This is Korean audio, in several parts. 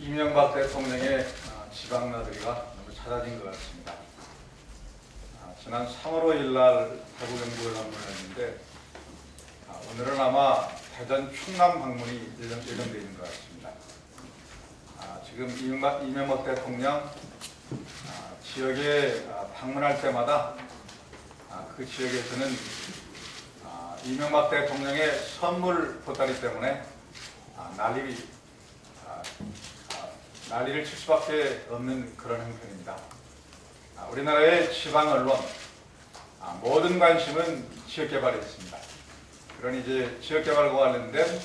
이명박 대통령의 지방 나들이가 너무 잦아진 것 같습니다. 지난 3월 5일 날 대구 경북을 방문했는데 오늘은 아마 대전 충남 방문이 예정되어 있는 것 같습니다. 지금 이명박 대통령 지역에 방문할 때마다 그 지역에서는 이명박 대통령의 선물 보따리 때문에 난리를 칠 수밖에 없는 그런 형편입니다. 우리나라의 지방 언론 모든 관심은 지역개발에 있습니다. 그러니 이제 지역개발과 관련된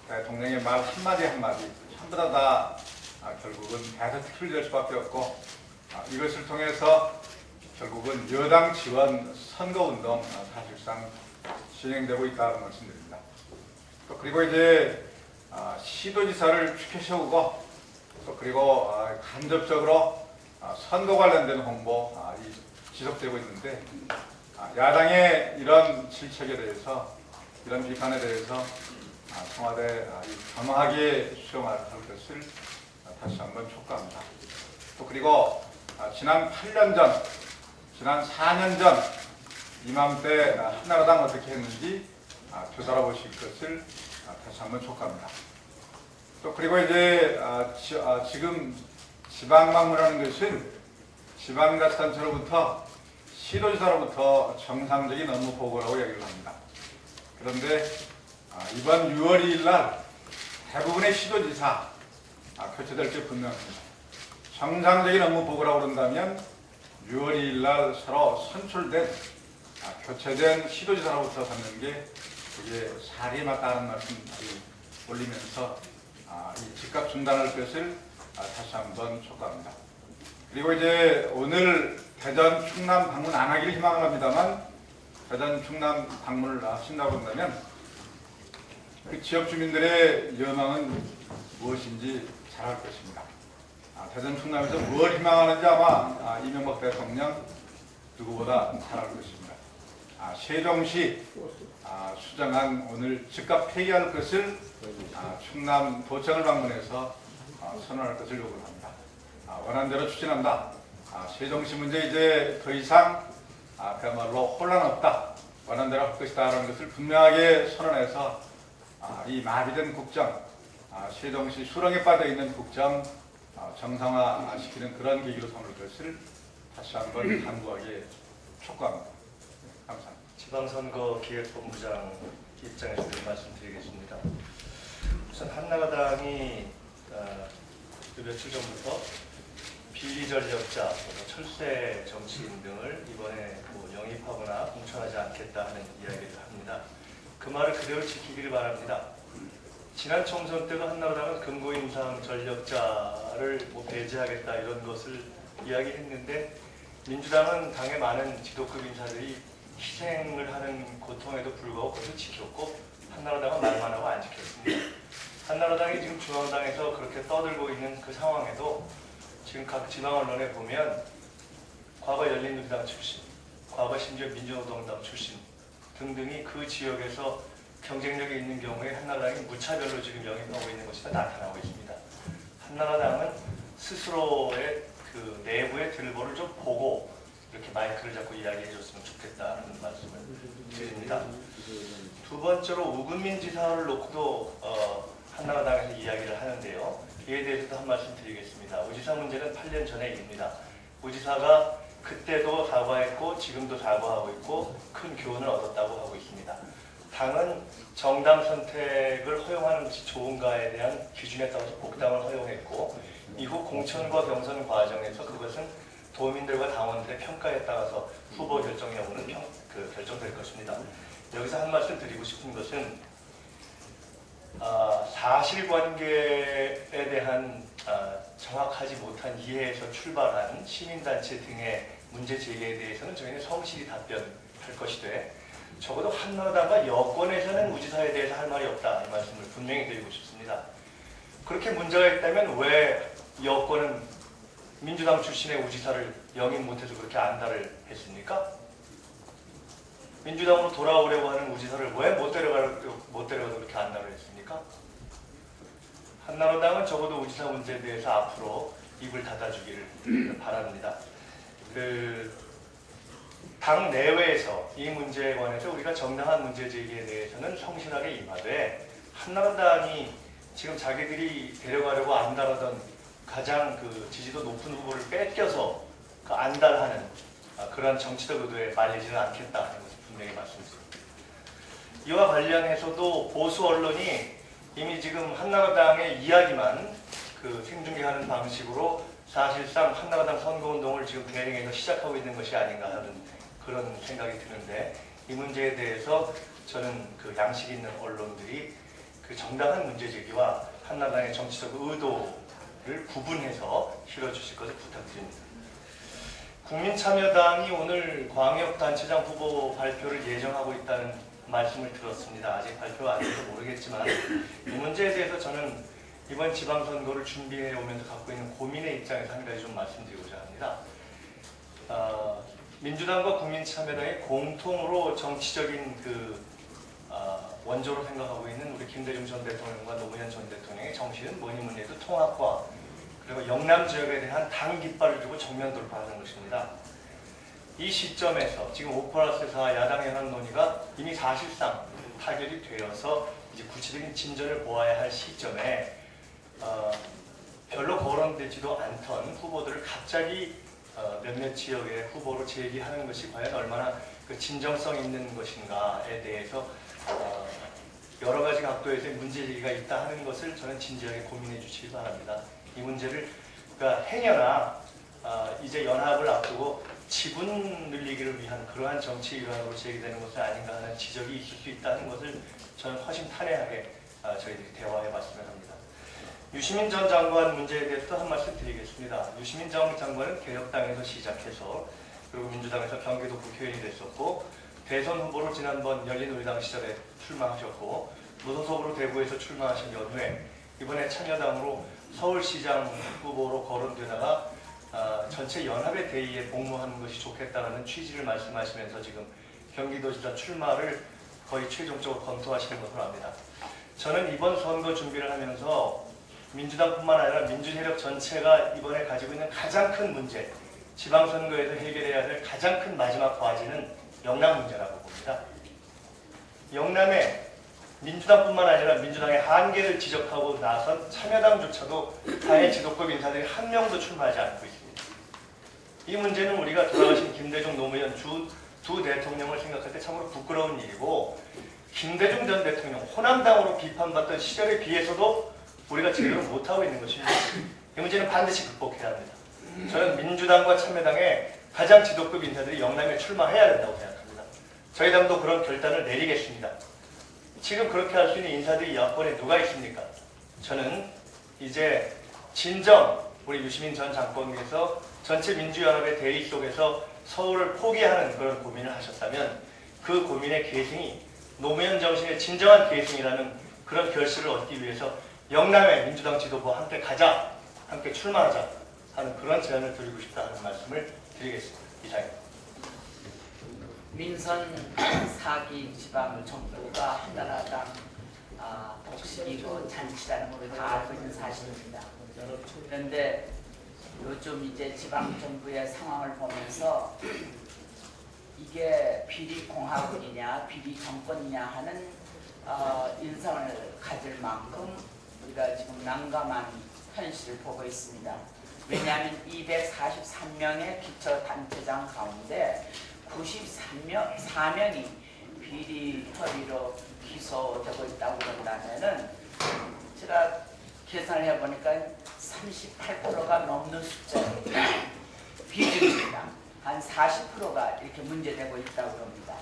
대통령의 말 한마디 한마디 전부 다 결국은 대서특필 될 수밖에 없고 이것을 통해서 결국은 여당 지원 선거운동 사실상 진행되고 있다는 말씀드립니다. 또 그리고 이제 시도지사를 축켜 세우고 또 그리고 간접적으로 선거 관련된 홍보 지속되고 있는데 야당의 이런 질책에 대해서 이런 비판에 대해서 청와대 겸허하게 수용할 것을 다시 한번 촉구합니다. 또 그리고 지난 8년 전, 지난 4년 전 이맘때 한나라당 어떻게 했는지 되돌아보실 것을 다시 한번 촉구합니다. 또 그리고 이제 지금 지방 방문하는 것은 지방자치단체로부터 시도지사로부터 정상적인 업무 보고라고 얘기를 합니다. 그런데 이번 6월 2일 날 대부분의 시도지사 교체될 게 분명합니다. 정상적인 업무 보고라고 그런다면 6월 2일 날 새로 선출된 교체된 시도지사로부터 받는 게 그게 사리에 맞다는 말씀 올리면서 이 즉각 중단할 것을 다시 한번 촉구합니다. 그리고 이제 오늘 대전 충남 방문 안 하기를 희망을 합니다만 대전 충남 방문을 하신다고 한다면 그 지역 주민들의 여망은 무엇인지 잘 알 것입니다. 대전 충남에서 무엇을 희망하는지 아마 이명박 대통령 누구보다 잘 알 것입니다. 세종시 수장한 오늘 즉각 폐기할 것을 충남 도청을 방문해서 선언할 것을 요구합니다. 원안대로 추진한다. 세종시 문제 이제 더 이상 그야말로 혼란 없다. 원안대로 할 것이다 라는 것을 분명하게 선언해서 이 마비된 국정, 세종시 수렁에 빠져있는 국정 정상화시키는 그런 계기로 삼을 것을 다시 한번 강구하게 촉구합니다. 감사합니다. 지방선거 기획본부장 입장에서 말씀드리겠습니다. 우선 한나라당이 며칠 전부터 비리 전력자, 철새 정치인 등을 이번에 영입하거나 공천하지 않겠다 하는 이야기를 합니다. 그 말을 그대로 지키기를 바랍니다. 지난 총선 때도 한나라당은 금고인상 전력자를 배제하겠다 이런 것을 이야기했는데 민주당은 당의 많은 지도급 인사들이 희생을 하는 고통에도 불구하고 그것을 지켰고 한나라당은 말만 하고 안 지켰습니다. 한나라당이 지금 중앙당에서 그렇게 떠들고 있는 그 상황에도 지금 각 지방 언론에 보면 과거 열린우리당 출신, 과거 심지어 민주노동당 출신 등등이 그 지역에서 경쟁력이 있는 경우에 한나라당이 무차별로 지금 영입하고 있는 것이 나타나고 있습니다. 한나라당은 스스로의 그 내부의 들보를 좀 보고 이렇게 마이크를 잡고 이야기해 줬으면 좋겠다는 말씀을 드립니다. 두 번째로 우금민 지사를 놓고도 한나라당에서 이야기를 하는데요. 이에 대해서도 한 말씀 드리겠습니다. 우지사 문제는 8년 전의 일입니다. 우지사가 그때도 사과했고 지금도 사과하고 있고 큰 교훈을 얻었다고 하고 있습니다. 당은 정당 선택을 허용하는 것이 좋은가에 대한 기준에 따라서 복당을 허용했고 이후 공천과 경선 과정에서 그것은 도민들과 당원들의 평가에 따라서 후보 결정 여부는 결정될 것입니다. 여기서 한 말씀 드리고 싶은 것은 사실관계에 대한 정확하지 못한 이해에서 출발한 시민단체 등의 문제 제기에 대해서는 저희는 성실히 답변할 것이되 적어도 한나라당과 여권에서는 우지사에 대해서 할 말이 없다 이 말씀을 분명히 드리고 싶습니다. 그렇게 문제가 있다면 왜 여권은 민주당 출신의 우지사를 영입 못해서 그렇게 안달을 했습니까? 민주당으로 돌아오려고 하는 우지사를 왜 못 데려가도 그렇게 안달을 했습니까? 한나라당은 적어도 우지사 문제에 대해서 앞으로 입을 닫아주기를 바랍니다. 당 내외에서 이 문제에 관해서 우리가 정당한 문제 제기에 대해서는 성실하게 임하되, 한나라당이 지금 자기들이 데려가려고 안달하던 가장 지지도 높은 후보를 뺏겨서 안달하는 그러한 정치적 의도에 말리지는 않겠다는 것을 분명히 말씀드립니다. 이와 관련해서도 보수 언론이 이미 지금 한나라당의 이야기만 생중계하는 방식으로 사실상 한나라당 선거운동을 지금 대행해서 시작하고 있는 것이 아닌가 하는 그런 생각이 드는데, 이 문제에 대해서 저는 양식 있는 언론들이 정당한 문제 제기와 한나라당의 정치적 의도를 구분해서 실어주실 것을 부탁드립니다. 국민참여당이 오늘 광역단체장 후보 발표를 예정하고 있다는 말씀을 들었습니다. 아직 발표 안 돼서 모르겠지만, 이 문제에 대해서 저는 이번 지방선거를 준비해 오면서 갖고 있는 고민의 입장에서 한 가지 좀 말씀드리고자 합니다. 민주당과 국민참여당이 공통으로 정치적인 원조로 생각하고 있는 우리 김대중 전 대통령과 노무현 전 대통령의 정신은 뭐니 뭐니 해도 통합과, 그리고 영남 지역에 대한 당 깃발을 두고 정면 돌파하는 것입니다. 이 시점에서 지금 5+4 야당 연합 논의가 이미 사실상 타결이 되어서 이제 구체적인 진전을 보아야 할 시점에 별로 거론되지도 않던 후보들을 갑자기 몇몇 지역의 후보로 제기하는 것이 과연 얼마나 진정성 있는 것인가에 대해서 여러 가지 각도에서의 문제제기가 있다 하는 것을 저는 진지하게 고민해 주시기 바랍니다. 이 문제를 행여나 이제 연합을 앞두고 지분 늘리기를 위한 그러한 정치 일환으로 제기되는 것은 아닌가 하는 지적이 있을 수 있다는 것을 저는 훨씬 탄회하게 저희들이 대화해 봤으면 합니다. 유시민 전 장관 문제에 대해서도 한 말씀 드리겠습니다. 유시민 전 장관은 개혁당에서 시작해서 그리고 민주당에서 경기도 국회의원이 됐었고, 대선 후보로 지난번 열린우리당 시절에 출마하셨고, 무소속으로 대구에서 출마하신 연후에 이번에 참여당으로 서울시장 후보로 거론되다가 전체 연합의 대의에 복무하는 것이 좋겠다는 취지를 말씀하시면서 지금 경기도지사 출마를 거의 최종적으로 검토하시는 것으로 압니다. 저는 이번 선거 준비를 하면서 민주당뿐만 아니라 민주세력 전체가 이번에 가지고 있는 가장 큰 문제, 지방선거에서 해결해야 될 가장 큰 마지막 과제는 영남 문제라고 봅니다. 영남에 민주당뿐만 아니라 민주당의 한계를 지적하고 나선 참여당조차도 당의 지도급 인사들이 한 명도 출마하지 않고 있습니다. 이 문제는 우리가 돌아가신 김대중, 노무현 두 대통령을 생각할 때 참으로 부끄러운 일이고, 김대중 전 대통령 호남당으로 비판받던 시절에 비해서도 우리가 제대로 못하고 있는 것입니다. 이 문제는 반드시 극복해야 합니다. 저는 민주당과 참여당의 가장 지도급 인사들이 영남에 출마해야 된다고 생각합니다. 저희 당도 그런 결단을 내리겠습니다. 지금 그렇게 할 수 있는 인사들이 야권에 누가 있습니까? 저는 이제 진정 우리 유시민 전 장관께서 전체 민주연합의 대의 속에서 서울을 포기하는 그런 고민을 하셨다면, 그 고민의 계승이 노무현 정신의 진정한 계승이라는 그런 결실을 얻기 위해서 영남의 민주당 지도부와 함께 가자, 함께 출마하자 하는 그런 제안을 드리고 싶다 하는 말씀을 드리겠습니다. 이상입니다. 민선 4기 지방 정부가 한나라당 복식이고 잔치라는 걸 다 알고 있는 사실입니다. 그런데 요즘 이제 지방 정부의 상황을 보면서 이게 비리 공화국이냐 비리 정권이냐 하는 인상을 가질 만큼 우리가 지금 난감한 현실을 보고 있습니다. 왜냐하면 243명의 기초단체장 가운데 94명이 비리 처리로 기소되고 있다고 그런다면은, 제가 계산을 해보니까 38%가 넘는 숫자입니다. 비중입니다. 한 40%가 이렇게 문제되고 있다고 합니다.